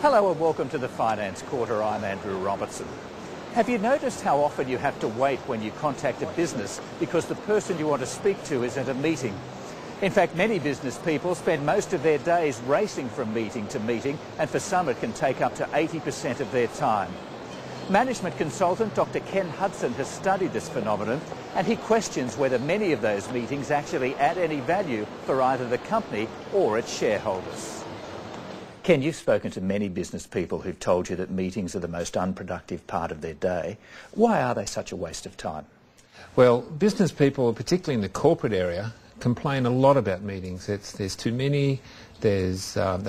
Hello and welcome to the Finance Quarter. I'm Andrew Robertson. Have you noticed how often you have to wait when you contact a business because the person you want to speak to is at a meeting? In fact, many business people spend most of their days racing from meeting to meeting, and for some it can take up to 80% of their time. Management consultant Dr Ken Hudson has studied this phenomenon, and he questions whether many of those meetings actually add any value for either the company or its shareholders. Ken, you've spoken to many business people who've told you that meetings are the most unproductive part of their day. Why are they such a waste of time? Well, business people, particularly in the corporate area, complain a lot about meetings. There's too many, they're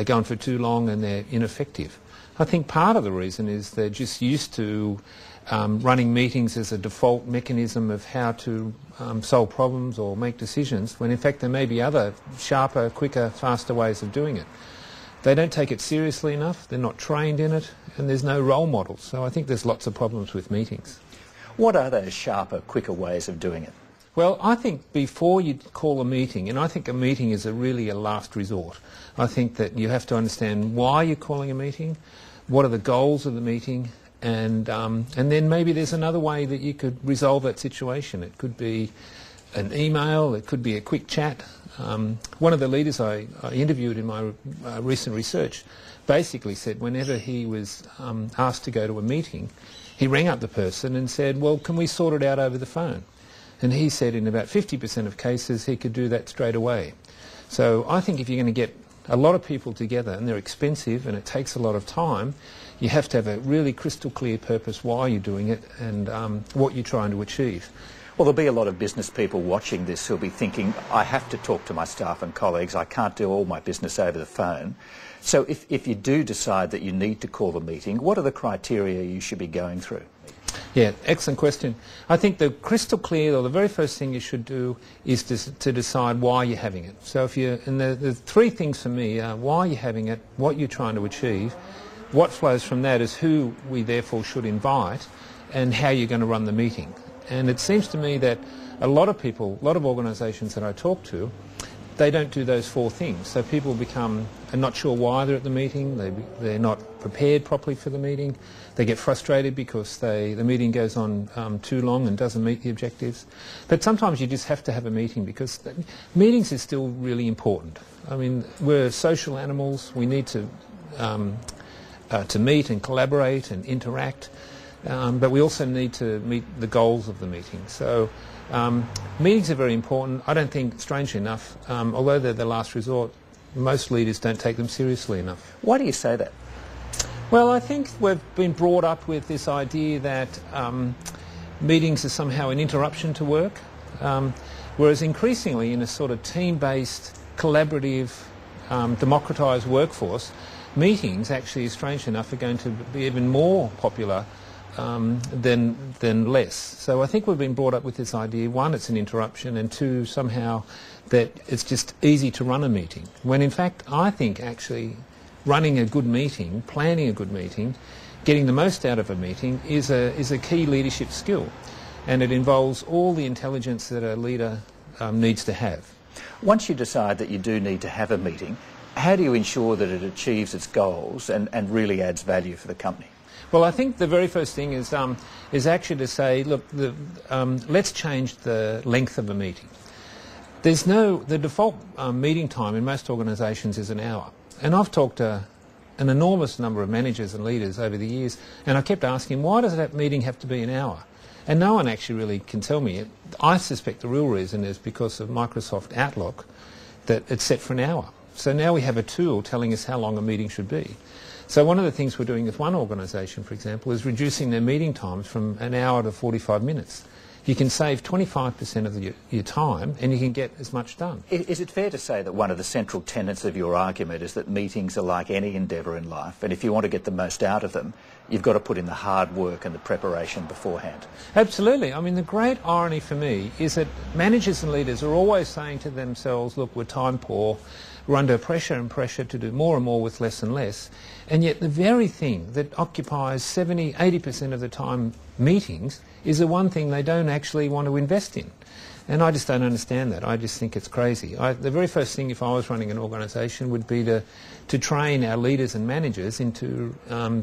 going for too long, and they're ineffective. I think part of the reason is they're just used to running meetings as a default mechanism of how to solve problems or make decisions, when in fact there may be other sharper, quicker, faster ways of doing it. They don't take it seriously enough, they're not trained in it, and there's no role models. So I think there's lots of problems with meetings. What are those sharper, quicker ways of doing it? Well, I think before you call a meeting, and I think a meeting is really a last resort, I think that you have to understand why you're calling a meeting, what are the goals of the meeting, and then maybe there's another way that you could resolve that situation. It could be an email, it could be a quick chat. One of the leaders I interviewed in my recent research basically said whenever he was asked to go to a meeting, he rang up the person and said, well, can we sort it out over the phone? And he said in about 50% of cases he could do that straight away. So I think if you're going to get a lot of people together, and they're expensive and it takes a lot of time, you have to have a really crystal clear purpose why you're doing it and what you're trying to achieve. Well, there'll be a lot of business people watching this who'll be thinking, I have to talk to my staff and colleagues, I can't do all my business over the phone. So if you do decide that you need to call a meeting, what are the criteria you should be going through? Yeah, excellent question. I think the crystal clear, or the very first thing you should do, is to decide why you're having it. So if you, and the three things for me are why you're having it, what you're trying to achieve, what flows from that is who we therefore should invite, and how you're going to run the meeting. And it seems to me that a lot of people, a lot of organisations that I talk to, they don't do those four things. So people are not sure why they're at the meeting, they're not prepared properly for the meeting, they get frustrated because the meeting goes on too long and doesn't meet the objectives. But sometimes you just have to have a meeting because meetings is still really important. I mean, we're social animals, we need to meet and collaborate and interact, but we also need to meet the goals of the meeting. So meetings are very important. I don't think, strangely enough, although they're the last resort, most leaders don't take them seriously enough. Why do you say that? Well, I think we've been brought up with this idea that meetings are somehow an interruption to work, whereas increasingly in a sort of team-based, collaborative, democratised workforce, meetings actually, strangely enough, are going to be even more popular than less. So I think we've been brought up with this idea, one, it's an interruption, and two, somehow that it's just easy to run a meeting. When in fact, I think actually running a good meeting, planning a good meeting, getting the most out of a meeting is a key leadership skill. And it involves all the intelligence that a leader needs to have. Once you decide that you do need to have a meeting, how do you ensure that it achieves its goals and really adds value for the company? Well, I think the very first thing is actually to say, look, let's change the length of a meeting. The default meeting time in most organisations is an hour. And I've talked to an enormous number of managers and leaders over the years, and I kept asking, why does that meeting have to be an hour? And no one actually really can tell me it. I suspect the real reason is because of Microsoft Outlook, that it's set for an hour. So now we have a tool telling us how long a meeting should be. So one of the things we're doing with one organisation, for example, is reducing their meeting times from an hour to 45 minutes. You can save 25% of your time and you can get as much done. Is it fair to say that one of the central tenets of your argument is that meetings are like any endeavour in life, and if you want to get the most out of them, you've got to put in the hard work and the preparation beforehand? Absolutely. I mean, the great irony for me is that managers and leaders are always saying to themselves, look, we're time poor, we're under pressure and pressure to do more and more with less and less, and yet the very thing that occupies 70-80% of the time meetings is the one thing they don't actually want to invest in. And I just don't understand that. I just think it's crazy. The very first thing, if I was running an organisation, would be to train our leaders and managers into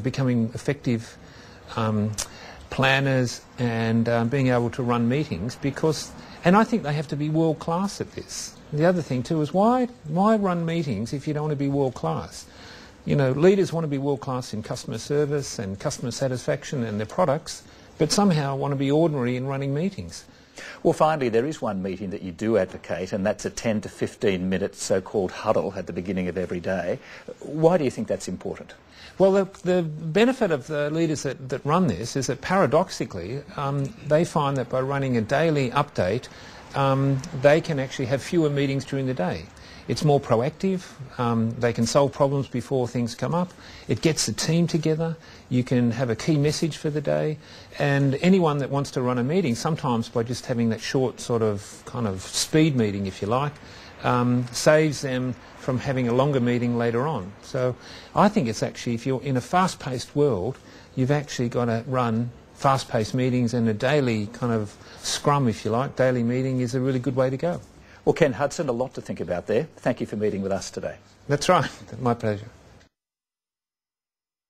becoming effective planners and being able to run meetings, and I think they have to be world class at this. The other thing too is why run meetings if you don't want to be world class? You know, leaders want to be world class in customer service and customer satisfaction and their products, but somehow want to be ordinary in running meetings. Well, finally, there is one meeting that you do advocate, and that's a 10 to 15 minute so-called huddle at the beginning of every day. Why do you think that's important? Well, the benefit of the leaders that run this is that paradoxically they find that by running a daily update they can actually have fewer meetings during the day. It's more proactive, they can solve problems before things come up, it gets the team together, you can have a key message for the day, and anyone that wants to run a meeting, sometimes by just having that short sort of kind of speed meeting, if you like, saves them from having a longer meeting later on. So I think it's actually, if you're in a fast-paced world, you've actually got to run fast-paced meetings, and a daily kind of scrum, if you like, daily meeting is a really good way to go. Well, Ken Hudson, a lot to think about there. Thank you for meeting with us today. That's right. My pleasure.